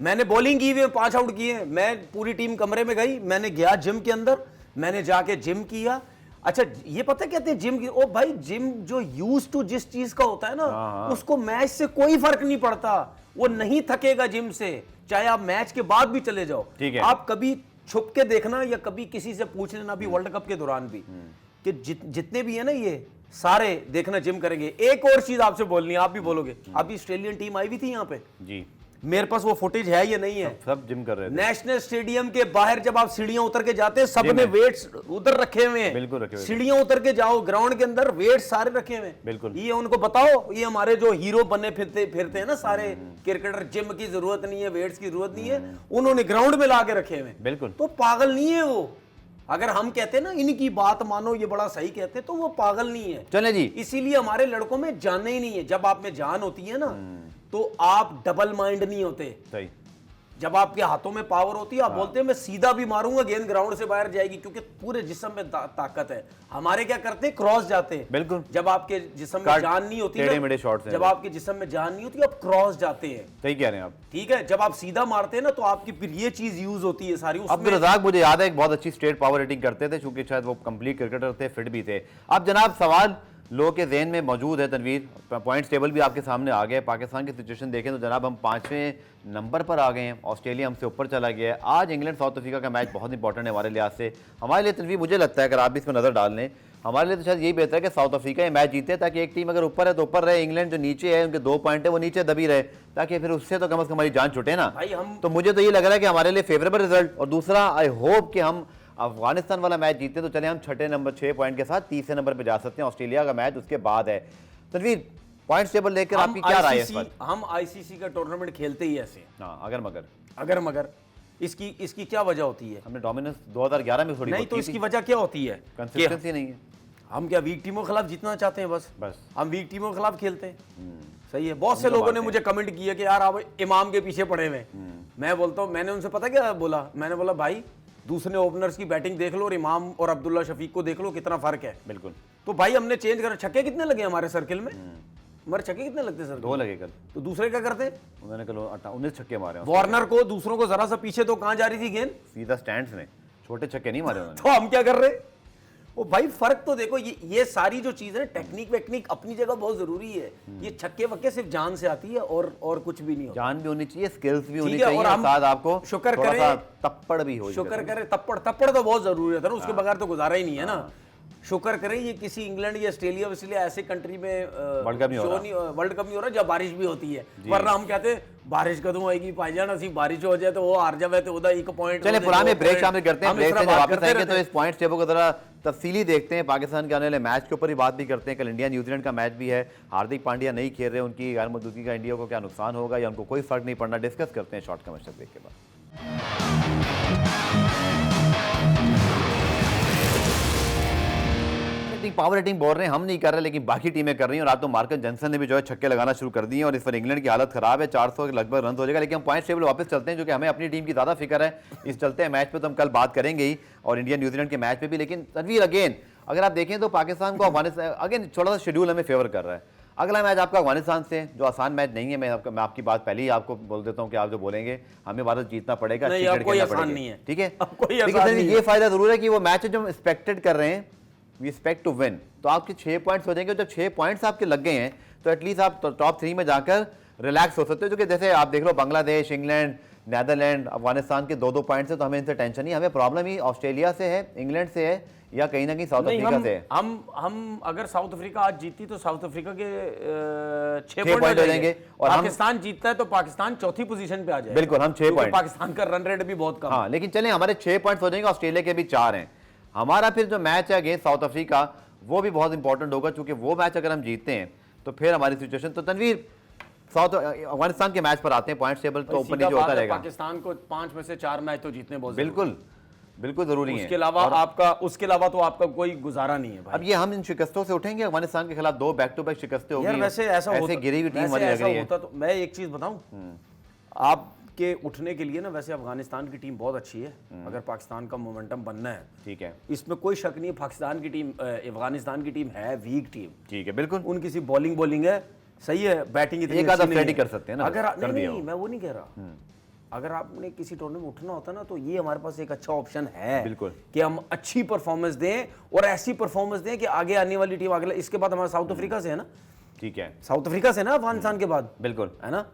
[SPEAKER 2] मैंने बॉलिंग की हुई, 5 आउट किए, मैं पूरी टीम कमरे में गई, मैंने गया जिम के अंदर, मैंने जाके जिम किया। अच्छा, ये पता कहते हैं जिम की, ओ भाई, जिम जो यूज टू जिस चीज का होता है ना, उसको मैच से कोई फर्क नहीं पड़ता, वो नहीं थकेगा जिम से, चाहे आप मैच के बाद भी चले जाओ। आप कभी छुप के देखना या कभी किसी से पूछ लेना, अभी वर्ल्ड कप के दौरान भी, कि जितने भी है ना ये सारे देखना जिम करेंगे। एक और चीज आपसे बोलनी है, आप भी बोलोगे, अभी ऑस्ट्रेलियन टीम आई भी थी यहाँ पे
[SPEAKER 1] जी,
[SPEAKER 2] मेरे पास वो फुटेज है या नहीं है?
[SPEAKER 1] सब जिम कर रहे थे।
[SPEAKER 2] नेशनल स्टेडियम के बाहर जब आप सीढ़ियां उतर के जाते हैं, सबने वेट्स उधर रखे हुए हैं।
[SPEAKER 1] बिल्कुल रखे हुए।
[SPEAKER 2] सीढ़ियां उतर के जाओ, ग्राउंड के अंदर वेट्स सारे रखे हुए हैं।
[SPEAKER 1] बिल्कुल।
[SPEAKER 2] ये उनको बताओ, ये हमारे जो हीरो बने फिरते हैं ना सारे क्रिकेटर, जिम की जरूरत नहीं है, वेट्स की जरूरत नहीं है, उन्होंने ग्राउंड में ला के रखे हुए।
[SPEAKER 1] बिल्कुल।
[SPEAKER 2] तो पागल नहीं है वो। अगर हम कहते हैं ना इनकी बात मानो, ये बड़ा सही कहते हैं, तो वो पागल नहीं है।
[SPEAKER 1] चले जी।
[SPEAKER 2] इसीलिए हमारे लड़कों में जाने ही नहीं है। जब आप में जान होती है ना, तो आप डबल माइंड नहीं होते।
[SPEAKER 1] सही।
[SPEAKER 2] जब आपके हाथों में पावर होती है, आप बोलते हैं मैं सीधा भी मारूंगा, गेंद ग्राउंड से बाहर जाएगी, क्योंकि पूरे जिस्म में ताकत है। हमारे क्या करते हैं, क्रॉस जाते हैं।
[SPEAKER 1] बिल्कुल।
[SPEAKER 2] जब आपके जिस्म में जान नहीं होती ना, जब आपके जिस्म में जान नहीं होती, आप क्रॉस जाते हैं।
[SPEAKER 1] सही कह रहे हैं आप।
[SPEAKER 2] ठीक है, जब आप सीधा मारते हैं ना, तो आपकी फिर ये चीज यूज होती है सारी।
[SPEAKER 1] अब्दुल रज़ाक मुझे याद है एक बहुत अच्छी स्टेट पावर रेटिंग करते थे, चूंकि शायद वो कंप्लीट क्रिकेटर थे, फिट भी थे। अब जनाब सवाल लोगों के ज़हन में मौजूद है, तनवीर, पॉइंट्स टेबल भी आपके सामने आ गया। पाकिस्तान की सिचुएशन देखें तो जनाब हम 5वें नंबर पर आ गए हैं, ऑस्ट्रेलिया हमसे ऊपर चला गया है। आज इंग्लैंड साउथ अफ्रीका का मैच बहुत इंपॉर्टेंट है हमारे लिहाज से। हमारे लिए तनवीर मुझे लगता है, अगर आप भी इसमें नज़र डाल लें, हमारे लिए तो शायद यही बेहतर है कि साउथ अफ्रीका ये मैच जीते, ताकि एक टीम अगर ऊपर है तो ऊपर रहे, इंग्लैंड जो नीचे है, उनके 2 पॉइंट है, वो नीचे दबी रहे, ताकि फिर उससे तो कम से कम हमारी जान छुटे ना। तो मुझे तो ये लग रहा है कि हमारे लिए फेवरेबल रिजल्ट। और दूसरा, आई होप कि हम अफगानिस्तान वाला मैच जीते तो चले हम 6 पॉइंट के साथ 30 नंबर पे जा सकते हैं। ऑस्ट्रेलिया का मैच उसके बाद है। तनवीर, पॉइंट्स टेबल लेकर आपकी क्या राय है इस पर?
[SPEAKER 2] हम आईसीसी का टूर्नामेंट खेलते ही ऐसे हैं।
[SPEAKER 1] हाँ, अगर
[SPEAKER 2] मगर इसकी क्या वजह होती है?
[SPEAKER 1] हमने डोमिनेंस 2011 में थोड़ी
[SPEAKER 2] नहीं तो इसकी वजह क्या होती है?
[SPEAKER 1] कंसिस्टेंसी नहीं है।
[SPEAKER 2] हम क्या वीक टीमों के खिलाफ जीतना चाहते हैं? बस हम वीक टीमों के खिलाफ खेलते हैं। सही है। बहुत से लोगों ने मुझे कमेंट किया कि यार आप इमाम के पीछे पड़े हुए। मैं बोलता हूँ, मैंने उनसे पता क्या बोला? मैंने बोला भाई दूसरे ओपनर्स की बैटिंग देख लो और इमाम और अब्दुल्ला शफीक को देख लो, कितना फर्क है।
[SPEAKER 1] बिल्कुल।
[SPEAKER 2] तो भाई हमने चेंज करा। छक्के कितने लगे हमारे सर्किल में? हमारे छक्के कितने लगते सर?
[SPEAKER 1] 2 लगे कल।
[SPEAKER 2] तो दूसरे क्या करते?
[SPEAKER 1] उन्होंने कल 19 छक्के मारे।
[SPEAKER 2] वार्नर को दूसरों को जरा सा पीछे तो कहां जा रही थी गेंद?
[SPEAKER 1] सीधा स्टैंड्स में, छोटे छक्के नहीं मारे उन्होंने।
[SPEAKER 2] तो हम क्या कर रहे? ओ भाई फर्क तो देखो। ये सारी जो चीजें, टेक्निक वेक्निक अपनी जगह बहुत जरूरी है। ये छक्के वक्के सिर्फ जान से आती है और कुछ भी नहीं होता।
[SPEAKER 1] जान भी होनी चाहिए, स्किल्स भी होनी
[SPEAKER 2] ठीक है,
[SPEAKER 1] चाहिए,
[SPEAKER 2] और
[SPEAKER 1] और
[SPEAKER 2] हम
[SPEAKER 1] साथ आपको
[SPEAKER 2] शुक्र
[SPEAKER 1] थोड़ा
[SPEAKER 2] करें-
[SPEAKER 1] सा तप्पड़ भी हो।
[SPEAKER 2] शुक्र करें तप्पड़ तो बहुत जरूरी है ना, उसके बगैर तो गुजारा ही नहीं है ना। शुक्र करें ये किसी इंग्लैंड या ऑस्ट्रेलिया वस्ट्रेलिया ऐसे कंट्री में
[SPEAKER 1] वर्ल्ड कप नहीं हो रहा
[SPEAKER 2] जब बारिश भी होती है। वरना हम कहते हैं बारिश कदम आएगी भाईजान, ऐसी बारिश हो जाए तो वो हार जाए तो उधर 1 पॉइंट।
[SPEAKER 1] चलिए पुराने ब्रेक शामिल करते हैं। ब्रेक से जब वापस आएंगे तो
[SPEAKER 2] हैं।
[SPEAKER 1] इस पॉइंट्स टेबल को जरा तफसीली देखते हैं। पाकिस्तान के आने वाले मैच के ऊपर ही बात भी करते हैं। कल इंडिया न्यूजीलैंड का मैच भी है। हार्दिक पांड्या नहीं खेल रहे, उनकी गैर मौजूदगी का इंडिया को क्या नुकसान होगा या उनको कोई फर्क नहीं पड़ना, डिस्कस करते हैं शॉर्ट कमर्शियल ब्रेक के बाद। पावर हिटिंग बोल रहे हैं, हम नहीं कर रहे, लेकिन बाकी टीमें कर रही हैं। और आज तो मार्कस जॉनसन ने भी जो है छक्के लगाना शुरू कर दिए और इस पर इंग्लैंड की हालत खराब है। 400 के लगभग रन हो जाएगा। लेकिन हम पॉइंट टेबल वापस चलते हैं, जो कि हमें अपनी टीम की ज़्यादा फिक्र है। इस चलते हैं मैच पे तो हम कल बात करेंगे ही, और इंडिया न्यूजीलैंड के मैच पे भी। लेकिन तनवीर अगेन अगर आप देखें तो पाकिस्तान को अफगानिस्तान अगेन थोड़ा सा शेड्यूल हमें फेवर कर रहा है। अगला मैच आपका अफगानिस्तान से, जो आसान मैच नहीं है। मैं आपकी बात पहले ही आपको बोल देता हूँ कि आप जो बोलेंगे हमें भारत जीतना पड़ेगा,
[SPEAKER 2] नहीं, अब कोई आसान नहीं है।
[SPEAKER 1] ठीक है।
[SPEAKER 2] अब कोई आसान
[SPEAKER 1] लेकिन
[SPEAKER 2] नहीं
[SPEAKER 1] ये फायदा जरूर है कि वो मैच जो हम एक्सपेक्टेड कर रहे हैं, वी एक्सपेक्ट टू विन, तो आपके 6 पॉइंट्स हो जाएंगे। जब 6 पॉइंट्स आपके लग गए हैं तो एटलीस्ट आप टॉप 3 में जाकर रिलैक्स हो सकते हो। जो कि जैसे आप देख लो बांग्लादेश, इंग्लैंड, नीदरलैंड, अफगानिस्तान के 2-2 पॉइंट से, तो हमें इनसे टेंशन नहीं। हमें प्रॉब्लम ही ऑस्ट्रेलिया से है, इंग्लैंड से है, या कहीं ना कहीं साउथ अफ्रीका से है।
[SPEAKER 2] हम अगर साउथ अफ्रीका आज जीती तो साउथ अफ्रीका के 6
[SPEAKER 1] पॉइंट
[SPEAKER 2] पॉइंट
[SPEAKER 1] हो जाएंगे। और
[SPEAKER 2] पाकिस्तान जीतता है तो पाकिस्तान चौथी पोजीशन पे आ जाएगा।
[SPEAKER 1] बिल्कुल, हम 6 पॉइंट।
[SPEAKER 2] पाकिस्तान का रन रेट भी बहुत कम।
[SPEAKER 1] हाँ, लेकिन चलें हमारे 6 पॉइंट्स हो जाएंगे, ऑस्ट्रेलिया के भी 4 हैं। हमारा फिर जो मैच है अगेंस्ट साउथ अफ्रीका, वो भी बहुत इंपॉर्टेंट होगा, क्योंकि वो मैच अगर हम जीतते हैं तो फिर हमारी सिचुएशन। तो तनवीर साउथ अफगानिस्तान के मैच पर आते हैं। पॉइंट टेबल तो ऊपर नीचे होता रहेगा।
[SPEAKER 2] पाकिस्तान को 5 में से 4 मैच तो जीतने बहुत
[SPEAKER 1] बिल्कुल बिल्कुल जरूरी है।
[SPEAKER 2] उसके अलावा तो आपका कोई गुजारा नहीं है भाई।
[SPEAKER 1] अब ये हम इन शिकस्तों से उठेंगे। अफगानिस्तान के खिलाफ 2 बैक टू बैक शिकस्तें हो गई।
[SPEAKER 2] यार वैसे ऐसा होता,
[SPEAKER 1] गिरी हुई टीम वाली लग रही है।
[SPEAKER 2] तो मैं एक चीज बताऊं, आपके उठने के लिए ना, वैसे अफगानिस्तान की टीम बहुत अच्छी है। अगर पाकिस्तान का मोमेंटम बनना है,
[SPEAKER 1] ठीक है,
[SPEAKER 2] इसमें कोई शक नहीं है। पाकिस्तान की टीम, अफगानिस्तान की टीम है वीक टीम।
[SPEAKER 1] ठीक है, बिल्कुल।
[SPEAKER 2] उनकी सिर्फ बॉलिंग है, सही है, बैटिंग इतनी
[SPEAKER 1] एक आधा
[SPEAKER 2] अच्छी नहीं
[SPEAKER 1] फ्लैट ही
[SPEAKER 2] है।
[SPEAKER 1] कर सकते हैं ना,
[SPEAKER 2] अगर
[SPEAKER 1] कर दिया
[SPEAKER 2] नहीं, मैं वो नहीं कह रहा। अगर आपने किसी टूर्नामेंट में उठना होता ना, तो ये हमारे पास एक अच्छा ऑप्शन है।
[SPEAKER 1] बिल्कुल,
[SPEAKER 2] कि हम अच्छी परफॉर्मेंस दें, और ऐसी परफॉर्मेंस दें कि आगे आने वाली टीम अगले, इसके बाद हमारा साउथ अफ्रीका से है ना,
[SPEAKER 1] ठीक है,
[SPEAKER 2] साउथ अफ्रीका से ना अफगानिस्तान के बाद,
[SPEAKER 1] बिल्कुल
[SPEAKER 2] है ना,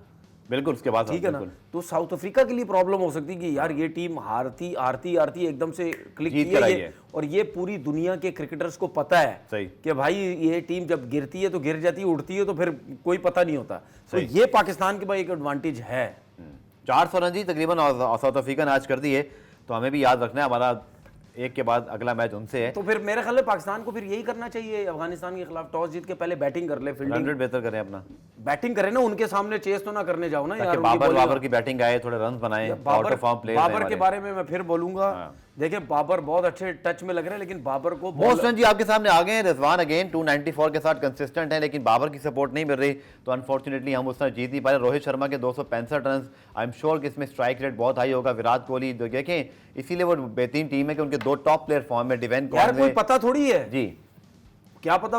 [SPEAKER 1] बिल्कुल, उसके बाद
[SPEAKER 2] ठीक है ना। तो साउथ अफ्रीका के लिए प्रॉब्लम हो सकती है कि यार ये टीम हारती एकदम से क्लिक
[SPEAKER 1] जीत
[SPEAKER 2] की
[SPEAKER 1] कर आई
[SPEAKER 2] है,
[SPEAKER 1] है।
[SPEAKER 2] और ये पूरी दुनिया के क्रिकेटर्स को पता है
[SPEAKER 1] सही
[SPEAKER 2] कि भाई ये टीम जब गिरती है तो गिर जाती है, उठती है तो फिर कोई पता नहीं होता। तो ये पाकिस्तान के भाई एक एडवांटेज है।
[SPEAKER 1] 400 रन जी तकरीबन साउथ अफ्रीका ने आज कर दिए। तो हमें भी याद रखना है, हमारा एक के बाद अगला मैच उनसे है।
[SPEAKER 2] तो फिर मेरे ख्याल में पाकिस्तान को फिर यही करना चाहिए, अफगानिस्तान के खिलाफ टॉस जीत के पहले बैटिंग कर ले, फील्डिंग
[SPEAKER 1] 100 बेहतर करें अपना,
[SPEAKER 2] बैटिंग करें ना, उनके सामने चेस तो ना करने जाओ ना यार।
[SPEAKER 1] बाबर की बैटिंग आए, थोड़े रन बनाए,
[SPEAKER 2] बाबर के बारे में मैं फिर बोलूंगा। देखिए बाबर बहुत अच्छे टच में लग रहे हैं, लेकिन बाबर को
[SPEAKER 1] मोस्ट रन जी आपके सामने आ गए हैं। रिजवान अगेन 294 के साथ कंसिस्टेंट है, लेकिन बाबर की सपोर्ट नहीं मिल रही, तो अनफॉर्चुनेटली हम उस तरह जीत नहीं पाए। रोहित शर्मा के 265 रन, आई एम श्योर कि इसमें स्ट्राइक रेट बहुत हाई होगा। विराट कोहली देखें, इसीलिए वो बेहतरीन टीम है कि उनके 2 टॉप प्लेयर फॉर्म में, डिवेन
[SPEAKER 2] यार कोई पता थोड़ी है
[SPEAKER 1] जी,
[SPEAKER 2] क्या पता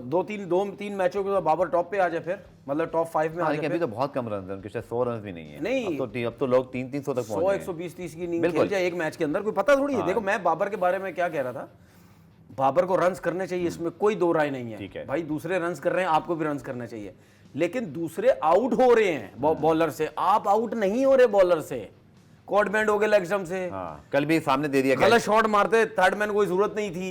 [SPEAKER 2] 2-3 मैचों के बाद बाबर टॉप पे आ जाए, फिर मतलब टॉप 5 में आ जाए।
[SPEAKER 1] अभी तो बहुत कम रन है उनके, शायद 100 रन भी नहीं है।
[SPEAKER 2] नहीं,
[SPEAKER 1] अब तो लोग 300-300 तक पहुंच गए।
[SPEAKER 2] 100-120-30 की इनिंग खेल जाए एक मैच के अंदर, कोई पता थोड़ी है। देखो मैं बाबर के बारे में क्या कह रहा था, बाबर को रन्स करने चाहिए, इसमें कोई दो राय नहीं है भाई। दूसरे रन्स कर रहे हैं, आपको भी रन्स करना चाहिए, लेकिन दूसरे आउट हो रहे हैं बॉलर से, आप आउट नहीं हो रहे बॉलर से। कॉर्ड बैंड हो गए लेग स्टंप से,
[SPEAKER 1] कल भी सामने दे दिया,
[SPEAKER 2] गलत शॉट मारते, थर्ड मैन कोई जरूरत नहीं थी,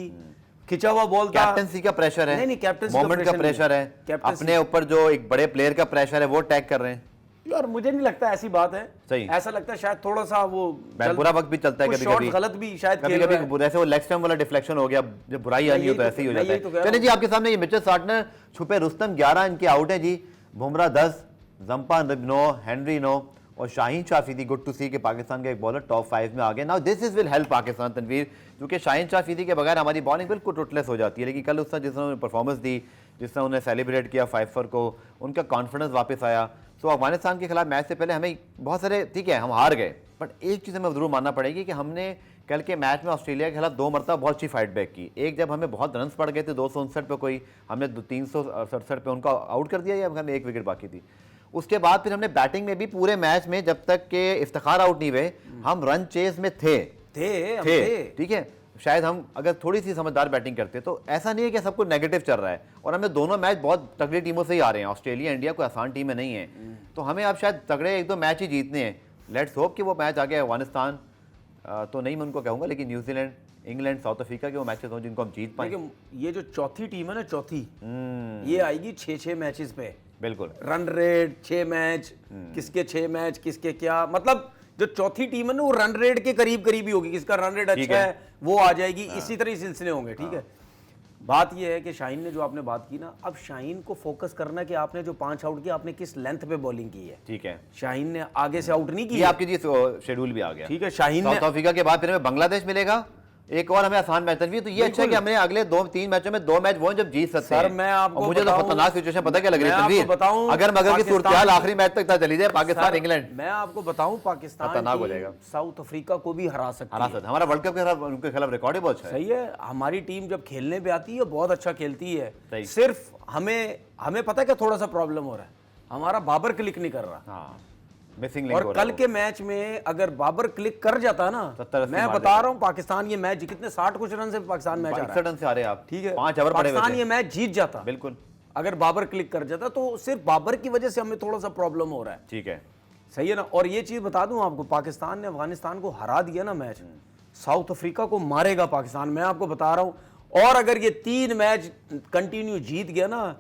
[SPEAKER 2] खिंचा हुआ बॉल था।
[SPEAKER 1] कैप्टनसी का प्रेशर है,
[SPEAKER 2] नहीं कैप्टनसी
[SPEAKER 1] मोमेंट का प्रेशर है, अपने ऊपर जो एक बड़े प्लेयर का प्रेशर है वो टैग कर रहे हैं।
[SPEAKER 2] यार मुझे नहीं लगता ऐसी बात है,
[SPEAKER 1] सही।
[SPEAKER 2] ऐसा लगता है शायद थोड़ा सा वो
[SPEAKER 1] बुरा वक्त भी चलता है
[SPEAKER 2] कुछ
[SPEAKER 1] कभी-कभी,
[SPEAKER 2] शॉट गलत भी शायद
[SPEAKER 1] कभी
[SPEAKER 2] खेल रहा है।
[SPEAKER 1] कभी जैसे वो लेग स्टंप वाला डिफ्लेक्शन हो गया, जब बुराई आनी हो तो ऐसे ही हो
[SPEAKER 2] मैं
[SPEAKER 1] जाता
[SPEAKER 2] यही तो कह
[SPEAKER 1] है।
[SPEAKER 2] रहा
[SPEAKER 1] चलिए जी, आपके सामने ये मिचेल सार्टनर, छुपे रुस्तम 11 इनके आउट है जी, बुमराह 10, जंपा 9, हेनरी 9 और शाहीन शाह अफरीदी, गुड टू सी कि पाकिस्तान का एक बॉलर टॉप 5 में आ गया। Now this is will help Pakistan Tanvir, क्योंकि शाहीन शाह अफरीदी के बगैर हमारी बॉलिंग बिल्कुल टुटलेस हो जाती है। लेकिन कल उस जिस तरह उन्होंने परफॉर्मेंस दी, जिस तरह उन्हें सेलिब्रेट किया 5 को, उनका कॉन्फिडेंस वापस आया। सो अफगानिस्तान के खिलाफ मैच से पहले हमें बहुत सारे, ठीक है हम हार गए, बट एक चीज़ हमें ज़रूर मानना पड़ेगी कि हमने कल के मैच में ऑस्ट्रेलिया के खिलाफ 2 मरतबा बहुत अच्छी फाइट बैक की। एक जब हमें बहुत रन्स पड़ गए थे 259 पे, कोई हमने 367 पे उनका आउट कर दिया, या हमें 1 विकेट बाकी थी। उसके बाद फिर हमने बैटिंग में भी पूरे मैच में जब तक के इफ्तिखार आउट नहीं हुए, हम रन चेस में थे, ठीक है। शायद हम अगर थोड़ी सी समझदार बैटिंग करते तो ऐसा नहीं है कि सब कुछ नेगेटिव चल रहा है, और हमें दोनों मैच बहुत तगड़ी टीमों से ही आ रहे हैं। ऑस्ट्रेलिया इंडिया कोई आसान टीमें नहीं है, तो हमें अब शायद तगड़े 1-2 मैच ही जीतने हैं। लेट्स होप कि वो मैच आगे अफगानिस्तान तो नहीं मैं उनको कहूँगा, लेकिन न्यूजीलैंड, इंग्लैंड, साउथ अफ्रीका के वो मैचेस हों जिनको हम जीत पाएं।
[SPEAKER 2] ये जो चौथी टीम है ना, चौथी ये आएगी 6-6 मैचेस पे,
[SPEAKER 1] बिल्कुल
[SPEAKER 2] रन रेट 6 मैच, किसके 6 मैच किसके क्या, मतलब जो चौथी टीम है ना वो रन रेट के करीब करीब ही होगी, किसका रन रेट अच्छा है वो आ जाएगी। इसी तरह सिलसिले होंगे, ठीक है। बात ये है कि शाहीन ने जो आपने बात की ना, अब शाहीन को फोकस करना कि आपने जो 5 आउट किया, आपने किस लेंथ पे बॉलिंग की है,
[SPEAKER 1] ठीक है।
[SPEAKER 2] शाहीन ने आगे से आउट नहीं की,
[SPEAKER 1] ये आपकी जी शेड्यूल भी आ गया,
[SPEAKER 2] ठीक है। शाहीन ने
[SPEAKER 1] साउथ अफ्रीका के बाद फिर हमें बांग्लादेश मिलेगा, एक और हमें आसान मैच तनवीर, तो ये अच्छा है कि हमने अगले 2-3 मैचों में 2 मैच वो जब जीत सकते हैं।
[SPEAKER 2] सर मैं आपको
[SPEAKER 1] मुझे तो खतरनाक सिचुएशन पता क्या लग रही है तनवीर,
[SPEAKER 2] बताऊं,
[SPEAKER 1] अगर मगर की सूरत आखिरी मैच तक चली जाए पाकिस्तान इंग्लैंड,
[SPEAKER 2] मैं आपको बताऊं पाकिस्तान
[SPEAKER 1] खतरनाक हो जाएगा,
[SPEAKER 2] साउथ अफ्रीका को भी हरा सकती है।
[SPEAKER 1] हमारा वर्ल्ड कप के खिलाफ उनके खिलाफ रिकॉर्ड ही बहुत अच्छा है।
[SPEAKER 2] सही है, हमारी टीम जब खेलने पे आती है बहुत अच्छा खेलती है,
[SPEAKER 1] सही।
[SPEAKER 2] सिर्फ हमें पता है क्या थोड़ा सा प्रॉब्लम हो रहा है, हमारा बाबर क्लिक नहीं कर रहा।
[SPEAKER 1] हाँ, मिसिंग लिंक
[SPEAKER 2] और
[SPEAKER 1] हो रहा
[SPEAKER 2] कल
[SPEAKER 1] है
[SPEAKER 2] के मैच में अगर बाबर क्लिक कर जाता ना,
[SPEAKER 1] 70-80
[SPEAKER 2] मैं बता रहा हूं पाकिस्तान ये मैच कितने 60 कुछ रन से पाकिस्तान मैच आ रहा
[SPEAKER 1] 62 रन से आ रहे हैं आप,
[SPEAKER 2] ठीक है,
[SPEAKER 1] 5 ओवर पड़े हुए
[SPEAKER 2] पाकिस्तान
[SPEAKER 1] थे।
[SPEAKER 2] ये मैच जीत जाता
[SPEAKER 1] बिल्कुल,
[SPEAKER 2] अगर बाबर क्लिक कर जाता, तो सिर्फ बाबर की वजह से हमें थोड़ा सा प्रॉब्लम हो रहा है,
[SPEAKER 1] ठीक है।
[SPEAKER 2] सही है ना। और ये चीज बता दूं आपको, पाकिस्तान ने अफगानिस्तान को हरा दिया ना मैच, साउथ अफ्रीका को मारेगा पाकिस्तान, मैं आपको बता रहा हूं। और अगर ये 3 मैच कंटिन्यू जीत गया ना,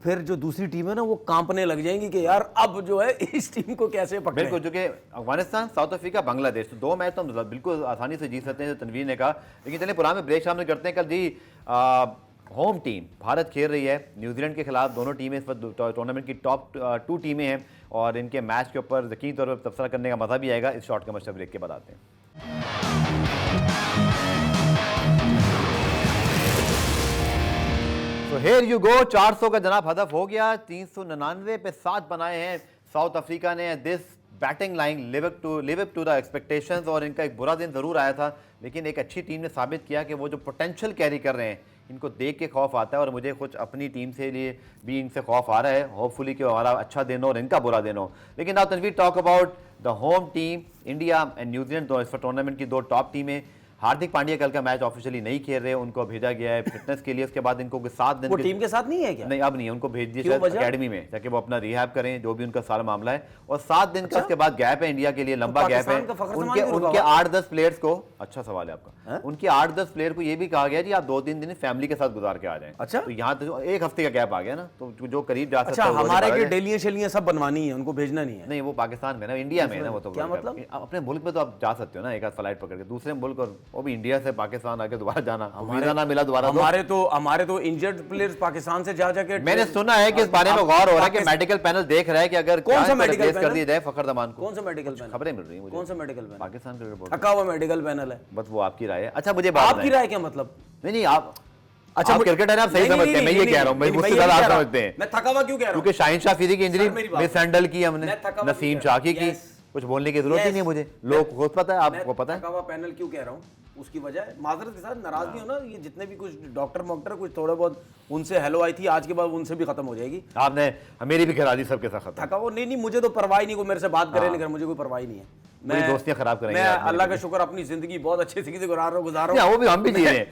[SPEAKER 2] फिर जो दूसरी टीम है ना वो कांपने लग जाएंगी कि यार अब जो है इस टीम को कैसे पकड़े।
[SPEAKER 1] बिल्कुल, क्योंकि अफगानिस्तान, साउथ अफ्रीका, बांग्लादेश, तो 2 मैच तो हम बिल्कुल आसानी से जीत सकते हैं, जो तनवीर ने कहा। लेकिन चलिए पुराने ब्रेक शामिल करते हैं। कल जी होम टीम भारत खेल रही है न्यूजीलैंड के खिलाफ। दोनों टीमें इस वक्त टूर्नामेंट की टॉप 2 टीमें हैं, और इनके मैच के ऊपर यकीनी तौर पर तबसरा करने का मजा भी आएगा। इस शॉर्ट कमर्शियल ब्रेक के बाद आते हैं। तो हेयर यू गो, 400 का जनाब हदफ हो गया, 399 पे 7 बनाए हैं साउथ अफ्रीका ने। This batting line live up to the expectations, और इनका एक बुरा दिन ज़रूर आया था, लेकिन एक अच्छी टीम ने साबित किया कि वो जो पोटेंशियल कैरी कर रहे हैं, इनको देख के खौफ आता है। और मुझे कुछ अपनी टीम से लिए भी इनसे खौफ आ रहा है। होपफुली कि हमारा अच्छा दिन हो और इनका बुरा दिन हो। लेकिन now Tanveer talk about the home team, India and New Zealand, तो इस टूर्नामेंट की 2 टॉप टीमें। हार्दिक पांड्या कल का मैच ऑफिशियली नहीं खेल रहे, उनको भेजा गया है फिटनेस के लिए। उसके बाद इनको 7 दिन
[SPEAKER 2] वो टीम के साथ नहीं है क्या?
[SPEAKER 1] नहीं, अब नहीं है, उनको भेज दिया एकेडमी में ताकि वो अपना रिहैब करें, जो भी उनका सारा मामला है। और 7 दिन का उसके बाद गैप है इंडिया के लिए, लंबा गैप है। उनके 8-10 प्लेयर्स को, अच्छा सवाल है आपका, उनके 8-10 प्लेयर को ये भी कहा गया जी आप 2-3 दिन फैमिली के साथ गुजार के आ जाएं।
[SPEAKER 2] अच्छा,
[SPEAKER 1] तो यहाँ तो 1 हफ्ते का गैप आ गया ना, तो जो करीब जा सकता
[SPEAKER 2] है। हमारे के डेलियां शेलियां सब बनवानी है, उनको भेजना नहीं है।
[SPEAKER 1] नहीं, वो पाकिस्तान में ना, इंडिया में ना, वो तो
[SPEAKER 2] क्या मतलब?
[SPEAKER 1] अपने मुल्क में तो आप जा सकते हो ना, एक आध फ्लाइट पकड़ के दूसरे मुल्क, और वो भी इंडिया से पाकिस्तान आके दोबारा जाना, वीजा ना मिला दोबारा।
[SPEAKER 2] हमारे तो इंजर्ड प्लेयर्स पाकिस्तान से जा जाके,
[SPEAKER 1] मैंने सुना है कि इस बारे में गौर हो रहा है कि मेडिकल पैनल देख रहा है कि अगर
[SPEAKER 2] कौन सा मेडिकल
[SPEAKER 1] कर दिया जाए फखर जमान को।
[SPEAKER 2] कौन सा मेडिकल पैनल?
[SPEAKER 1] खबरें मिल रही हैं मुझे।
[SPEAKER 2] कौन सा medical panel?
[SPEAKER 1] Pakistan cricket board.
[SPEAKER 2] थका हुआ मेडिकल पैनल है,
[SPEAKER 1] बस वो आपकी राय है। अच्छा, मुझे
[SPEAKER 2] आपकी राय क्या मतलब?
[SPEAKER 1] नहीं, आप अच्छा क्रिकेटर है, आप सही समझते हैं, मैं ये कह रहा हूँ, मुझसे ज्यादा आप समझते हैं।
[SPEAKER 2] मैं थका हुआ क्यों कह रहा हूँ?
[SPEAKER 1] क्योंकि शाहीन शाह अफरीदी की इंजरी मिस हैंडल की हमने, नसीम शाकी की, कुछ बोलने की जरूरत ही नहीं है मुझे, लोग खुद पता है, आपको पता है।
[SPEAKER 2] थका हुआ पैनल क्यों कह रहा हूँ? उसकी वजह माजरत के साथ नाराज नहीं हो ना, ये जितने भी कुछ डॉक्टर कुछ थोड़े बहुत उनसे हेलो आई थी, आज के बाद उनसे भी खत्म हो जाएगी।
[SPEAKER 1] आपने मेरी भी करा दी सबके साथ खत्म।
[SPEAKER 2] थका वो नहीं, मुझे तो परवाह नहीं, कोई मेरे से बात करे नहीं करे, मुझे कोई परवाह नहीं है। मैं
[SPEAKER 1] दोस्तियां खराब करेंगे।
[SPEAKER 2] मैं अल्लाह का शुक्र अपनी जिंदगी बहुत अच्छे से गुजार रहा हूँ।
[SPEAKER 1] वो भी हम भी जी रहे हैं।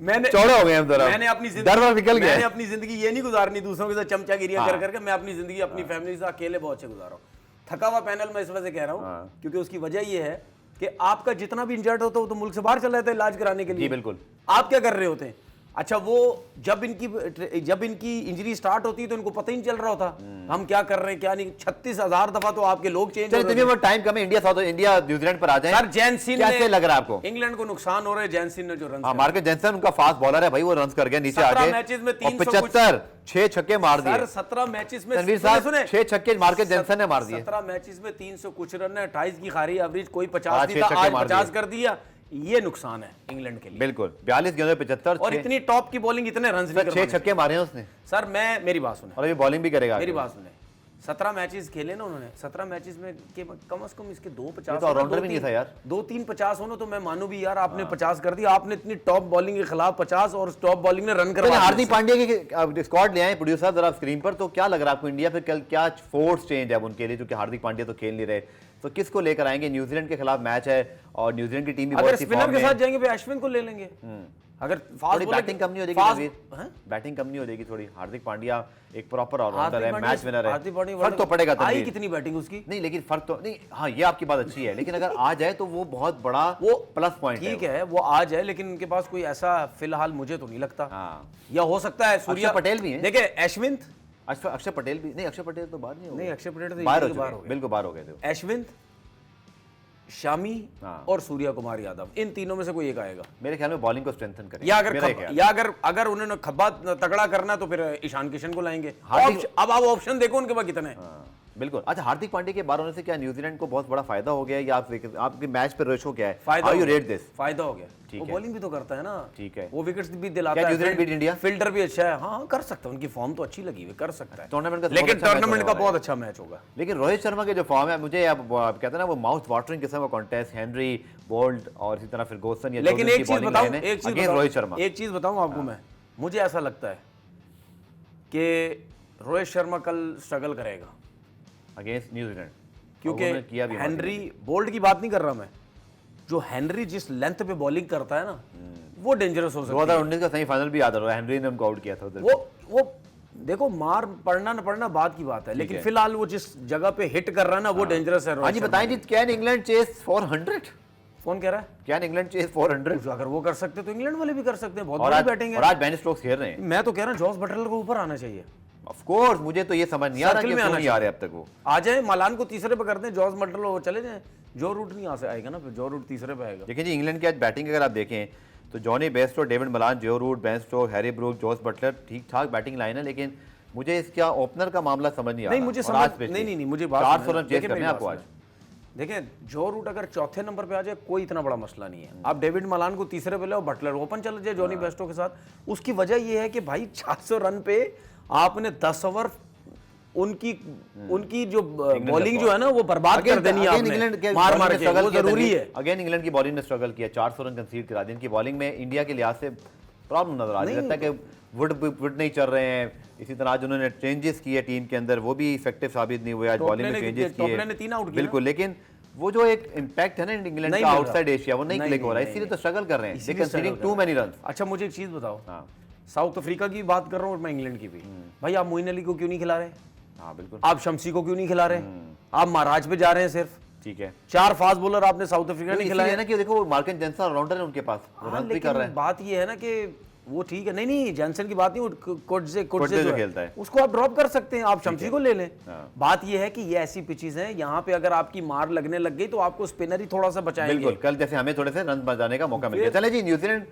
[SPEAKER 2] मैंने
[SPEAKER 1] चौड़े हो गए हम जरा,
[SPEAKER 2] मैंने अपनी जिंदगी ये नहीं गुजारनी दूसरों के साथ चमचागिरियां कर करके। मैं अपनी जिंदगी अपनी फैमिली से अकेले बहुत अच्छे गुजार रहा हूँ। थका हुआ पैनल मैं इस वजह से कह रहा हूँ क्योंकि उसकी वजह ये है कि आपका जितना भी इंजर्ड होता है तो मुल्क से बाहर चला जाता है इलाज कराने के लिए।
[SPEAKER 1] बिल्कुल।
[SPEAKER 2] आप क्या कर रहे होते हैं? अच्छा वो जब इनकी इंजरी स्टार्ट होती है तो इनको पता ही नहीं चल रहा होता हम क्या कर रहे हैं क्या नहीं। 36,000 दफा तो आपके लोग चेंज हो रहे हैं।
[SPEAKER 1] टाइम कम है, इंडिया न्यूजीलैंड पर आ जाए।
[SPEAKER 2] सर जैनसिन
[SPEAKER 1] कैसे लग रहा है आपको?
[SPEAKER 2] इंग्लैंड को नुकसान हो रहा है, जैनसिन ने जो रन
[SPEAKER 1] मार्कस जैनसन उनका फास्ट बॉलर है भाई, वो रन कर गया नीचे
[SPEAKER 2] 17
[SPEAKER 1] आके
[SPEAKER 2] मैचेस में
[SPEAKER 1] 75 6 छक्के मार दिए।
[SPEAKER 2] 17 मैचेस में
[SPEAKER 1] तनवीर साहब 6 छक्के मार्कस जैनसन ने मार दिए।
[SPEAKER 2] 17 मैचेस में 300 कुछ रन है, 28 की खारी एवरेज, कोई 50
[SPEAKER 1] हाँ,
[SPEAKER 2] नहीं
[SPEAKER 1] 6
[SPEAKER 2] था,
[SPEAKER 1] छक्के
[SPEAKER 2] आज
[SPEAKER 1] मार
[SPEAKER 2] 50
[SPEAKER 1] दिए।
[SPEAKER 2] कर दिया। ये नुकसान है इंग्लैंड के लिए।
[SPEAKER 1] बिल्कुल 42 गेंदों पे 75
[SPEAKER 2] और इतनी टॉप की बॉलिंग, इतने रन नहीं
[SPEAKER 1] 6 छक्के मारे हैं उसने।
[SPEAKER 2] सर मैं मेरी बात सुने
[SPEAKER 1] और अभी बॉलिंग भी करेगा।
[SPEAKER 2] मेरी बात सुने 17 मैचेस खेले ना उन्होंने, 17 मैचेस में कम से कम इसके 2-50
[SPEAKER 1] तो ऑलराउंडर भी नहीं था यार।
[SPEAKER 2] 2-3 50 होना तो मैं मानू भी यार, आपने 50 कर दिया। आपने इतनी टॉप बॉलिंग के खिलाफ 50 और टॉप बॉलिंग ने रन करवा।
[SPEAKER 1] हार्दिक पांड्या की स्क्वाड ले आए प्रोड्यूसर जरा स्क्रीन पर, तो क्या लग रहा है आपको इंडिया फिर कल क्या फोर्स चेंज है उनके लिए, क्योंकि हार्दिक पांड्या तो खेल नहीं रहे, तो किसको लेकर आएंगे? न्यूजीलैंड के खिलाफ मैच है और न्यूजीलैंड की टीम भी
[SPEAKER 2] अगर स्पिनर के साथ जाएंगे तो अश्विन को ले लेंगे। अगर फास्ट
[SPEAKER 1] बैटिंग कम नहीं हो जाएगी, बैटिंग कम नहीं हो जाएगी थोड़ी। हार्दिक पांड्या एक प्रॉपर ऑलराउंडर है, मैच विनर है, फर्क तो पड़ेगा।
[SPEAKER 2] आई कितनी बैटिंग उसकी
[SPEAKER 1] नहीं, लेकिन फर्क तो नहीं। हाँ ये आपकी बात अच्छी है, लेकिन अगर आ जाए तो वो बहुत बड़ा
[SPEAKER 2] वो
[SPEAKER 1] प्लस पॉइंट है।
[SPEAKER 2] ठीक है वो आ जाए, लेकिन उनके पास कोई ऐसा फिलहाल मुझे तो नहीं लगता। या हो सकता है सूर्या
[SPEAKER 1] पटेल भी है,
[SPEAKER 2] देखिए अश्विन,
[SPEAKER 1] अक्षय पटेल भी नहीं, अक्षय पटेल तो बाहर नहीं हो गए।
[SPEAKER 2] नहीं अक्षय पटेल तो
[SPEAKER 1] बाहर हो गए, बिल्कुल बाहर हो गए थे।
[SPEAKER 2] अश्विन, शामी और सूर्या कुमार यादव, इन तीनों में से कोई एक आएगा
[SPEAKER 1] मेरे ख्याल में। बॉलिंग को स्ट्रेंथन करेंगे
[SPEAKER 2] या अगर उन्होंने खब्बा तगड़ा करना तो फिर ईशान किशन को लाएंगे। अब आप ऑप्शन देखो उनके पास कितने हैं।
[SPEAKER 1] बिल्कुल। अच्छा हार्दिक पांड्या के बाहर होने से क्या न्यूजीलैंड को बहुत बड़ा फायदा हो गया है, या आपके मैच पे रेशो क्या है?
[SPEAKER 2] फायदा
[SPEAKER 1] यू रेट दिस?
[SPEAKER 2] फायदा हो गया, वो बॉलिंग भी तो करता है ना।
[SPEAKER 1] ठीक है,
[SPEAKER 2] वो विकेट्स भी दिलाता है।
[SPEAKER 1] न्यूजीलैंड बीट इंडिया,
[SPEAKER 2] फील्डर भी अच्छा है। हाँ कर सकता है, उनकी फॉर्म तो अच्छी लगी हुई, कर सकता है
[SPEAKER 1] टूर्नामेंट का।
[SPEAKER 2] लेकिन टूर्नामेंट का बहुत अच्छा मैच होगा।
[SPEAKER 1] लेकिन रोहित शर्मा के जो फॉर्म है, मुझे अब कहते हैं ना वो माउथ वाटरिंग किस्म का कॉन्टेस्ट, हेनरी, बोल्ट और इसी तरह फिर गोसन।
[SPEAKER 2] लेकिन एक चीज बताऊं,
[SPEAKER 1] रोहित शर्मा,
[SPEAKER 2] एक चीज बताऊं आपको मैं, मुझे ऐसा लगता है कि रोहित शर्मा कल स्ट्रगल करेगा
[SPEAKER 1] अगेंस्ट न्यूजीलैंड,
[SPEAKER 2] क्योंकि हेनरी, बोल्ट की बात नहीं कर रहा मैं, जो हेनरी जिस लेंथ पे बॉलिंग करता है ना वो डेंजरस हो सकता है।
[SPEAKER 1] 2019 का सेमीफाइनल भी याद आ रहा है, हेनरी ने उनको आउट किया था उधर।
[SPEAKER 2] वो देखो मार पड़ना न पड़ना बात की बात है, लेकिन फिलहाल वो जिस जगह पे हिट कर रहा है ना वो डेंजरस है।
[SPEAKER 1] हाँ जी बताएं जी, कैन इंग्लैंड चेस 400?
[SPEAKER 2] कौन कह रहा है
[SPEAKER 1] कैन इंग्लैंड चेस 400?
[SPEAKER 2] अगर वो कर सकते तो इंग्लैंड वाले भी कर सकते हैं, बहुत
[SPEAKER 1] बड़ी
[SPEAKER 2] बैटिंग है।
[SPEAKER 1] और आज बेन स्टोक्स खेल रहे हैं।
[SPEAKER 2] मैं तो कह रहा हूं जॉस बटलर को ऊपर आना चाहिए।
[SPEAKER 1] ऑफ कोर्स, मुझे तो ये समझ नहीं आ रहा कि क्यों नहीं आ रहे अब तक। वो
[SPEAKER 2] आ जाए, मलान को तीसरे पे करते हैं, जॉस बटलर वो चले जाए, जो रूट नहीं आएगा ना, फिर जो रूट तीसरे पे आएगा।
[SPEAKER 1] देखिए जी इंग्लैंड की आज बैटिंग अगर आप देखें तो Jonny Bairstow, David Malan, Joe Root, Ben Stokes, Harry Brook, Jos Buttler, ठीक ठाक बैटिंग लाइन है, लेकिन मुझे इसका ओपनर का मामला समझ नहीं आ रहा।
[SPEAKER 2] नहीं मुझे समझ नहीं मुझे
[SPEAKER 1] 400 रन चेस करने हैं आपको आज।
[SPEAKER 2] देखें जो रूट अगर चौथे नंबर पे आ जाए कोई इतना बड़ा मसला नहीं है। आप डेविड मलान को तीसरे पे ले और बटलर ओपन चल जाए जॉनी बेस्टो के साथ। उसकी वजह यह है कि भाई 400 रन पे आपने 10 ओवर उनकी जो बॉलिंग जो है ना वो बर्बाद कर देनी है आपने, मार मार के, वो जरूरी है।
[SPEAKER 1] अगेन इंग्लैंड की बॉलिंग ने स्ट्रगल किया, 400 रन कंसीड करा दी। इनकी बॉलिंग में इंडिया के लिहाज से प्रॉब्लम नजर आ रही है, लगता है कि वुड नहीं चल रहे हैं। इसी तरह आज उन्होंने चेंजेस किए टीम के अंदर, वो भी इफेक्टिव साबित नहीं हुए। आज बॉलिंग में चेंजेस किए बिल्कुल, लेकिन वो जो एक इंपैक्ट है ना इंग्लैंड का आउटसाइड एशिया, वो नहीं क्लिक हो रहा है, इसीलिए तो स्ट्रगल कर रहे हैं। दे कंसीडिंग टू मेनी रन्स।
[SPEAKER 2] अच्छा मुझे एक चीज बताओ, साउथ अफ्रीका की बात कर रहा हूँ और मैं इंग्लैंड की भी, भाई आप मोइन अली को क्यों नहीं खिला रहे?
[SPEAKER 1] हाँ बिल्कुल।
[SPEAKER 2] आप शम्सी को क्यों नहीं खिला रहे? आप महाराज पे जा रहे हैं सिर्फ।
[SPEAKER 1] ठीक है,
[SPEAKER 2] 4 फास्ट बॉलर आपने साउथ अफ्रीका नहीं खिलाया
[SPEAKER 1] ना कि देखो मार्कस जैनसन ऑलराउंडर है उनके पास, वो रन भी कर रहे हैं।
[SPEAKER 2] बात ये है ना कि वो ठीक है, नहीं जॉनसन की बात नहीं, कोटजे
[SPEAKER 1] जो खेलता है
[SPEAKER 2] उसको आप ड्रॉप कर सकते हैं, आप शम्सी को ले लें। बात ये है कि ये ऐसी पिचेस हैं यहाँ पे अगर आपकी मार लगने लग गई तो आपको स्पिनर ही थोड़ा सा बचाएंगे।
[SPEAKER 1] बिल्कुल, कल जैसे हमें थोड़े से रन बचाने का मौका मिल गया। चले जी न्यूजीलैंड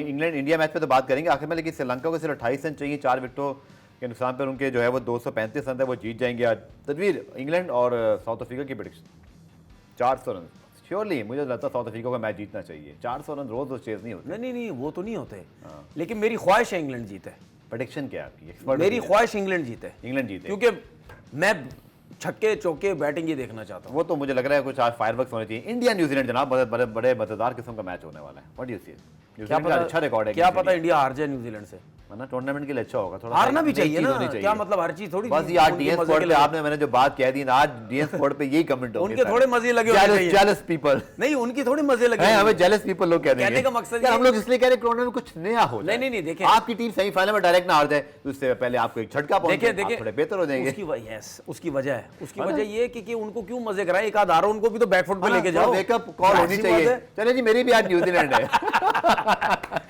[SPEAKER 1] इंग्लैंड इंडिया मैच पे तो बात करेंगे आखिर में, लेकिन श्रीलंका को सिर्फ 28 रन चाहिए 4 विकेटों के नुकसान पर। उनके जो है वो 235 रन है, वो जीत जाएंगे आज। तदवीर इंग्लैंड और साउथ अफ्रीका की प्रेडिक्शन 400 रन श्योरली। मुझे लगता है साउथ अफ्रीका का मैच जीतना चाहिए। 400 रन रोज चेज नहीं होते।
[SPEAKER 2] नहीं वो तो नहीं होते, लेकिन मेरी ख्वाहिश है इंग्लैंड जीते।
[SPEAKER 1] प्रेडिक्शन क्या है आपकी?
[SPEAKER 2] मेरी ख्वाहिश इंग्लैंड जीते,
[SPEAKER 1] इंग्लैंड जीते,
[SPEAKER 2] क्योंकि मैं छक्के चौके बैटिंग ही देखना चाहता हूँ।
[SPEAKER 1] वो तो मुझे लग रहा है कुछ आज फायरवर्क्स होने चाहिए। इंडिया न्यूजीलैंड जनाब बड़े मजेदार किस्म का मैच होने वाला है। What do you see? New Zealand का अच्छा रिकॉर्ड है,
[SPEAKER 2] क्या पता इंडिया हार जाए न्यूजीलैंड से,
[SPEAKER 1] ना टूर्नामेंट के लिए अच्छा होगा। थोड़ा
[SPEAKER 2] हारना भी चाहिए ना, क्या मतलब हर चीज थोड़ी।
[SPEAKER 1] बस यार डीएस स्पोर्ट पे आपने मैंने जो बात कह दी ना, आज डीएस स्पोर्ट पे यही कमेंट होंगे।
[SPEAKER 2] उनके थोड़े मजे लगे होने चाहिए।
[SPEAKER 1] जेलस पीपल
[SPEAKER 2] नहीं, उनकी थोड़ी मजे लगे
[SPEAKER 1] हैं, हमें जेलस पीपल लोग कहते हैं।
[SPEAKER 2] कहने का मकसद
[SPEAKER 1] हम लोग इसलिए कह रहे टूर्नामेंट में कुछ नया हो।
[SPEAKER 2] नहीं देखिए,
[SPEAKER 1] आपकी टीम सेमीफाइनल में डायरेक्ट ना हार जाए तो उससे पहले आपको एक झटका पहुंचे, आप थोड़े बेहतर हो जाएंगे।
[SPEAKER 2] उसकी वजह ये कि उनको क्यों मजे कराए, एक आध हारो उनको भी तो बैकफुट पे लेके जाओ,
[SPEAKER 1] वेकअप कॉल होनी चाहिए। चले जी मेरी भी आज न्यूजीलैंड है।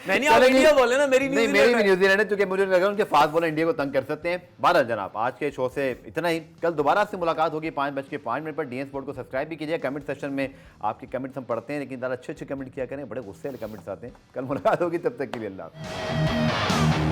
[SPEAKER 2] नहीं आप इंडिया बोले ना, मेरी
[SPEAKER 1] नहीं, मेरी भी न्यूजीलैंड है, क्योंकि मुझे लगा उनके फास्ट बॉलर इंडिया को तंग कर सकते हैं। बहरहाल जनाब, आज के शो से इतना ही। कल दोबारा से मुलाकात होगी 5:05 पर। डीएन स्पोर्ट को सब्सक्राइब भी कीजिए। कमेंट सेक्शन में आपके कमेंट्स हम पढ़ते हैं, लेकिन ज़्यादा अच्छे कमेंट किया करें, बड़े गुस्से वाले कमेंट्स आते हैं। कल मुलाकात होगी, तब तक के लिए अल्लाह हाफ़िज़।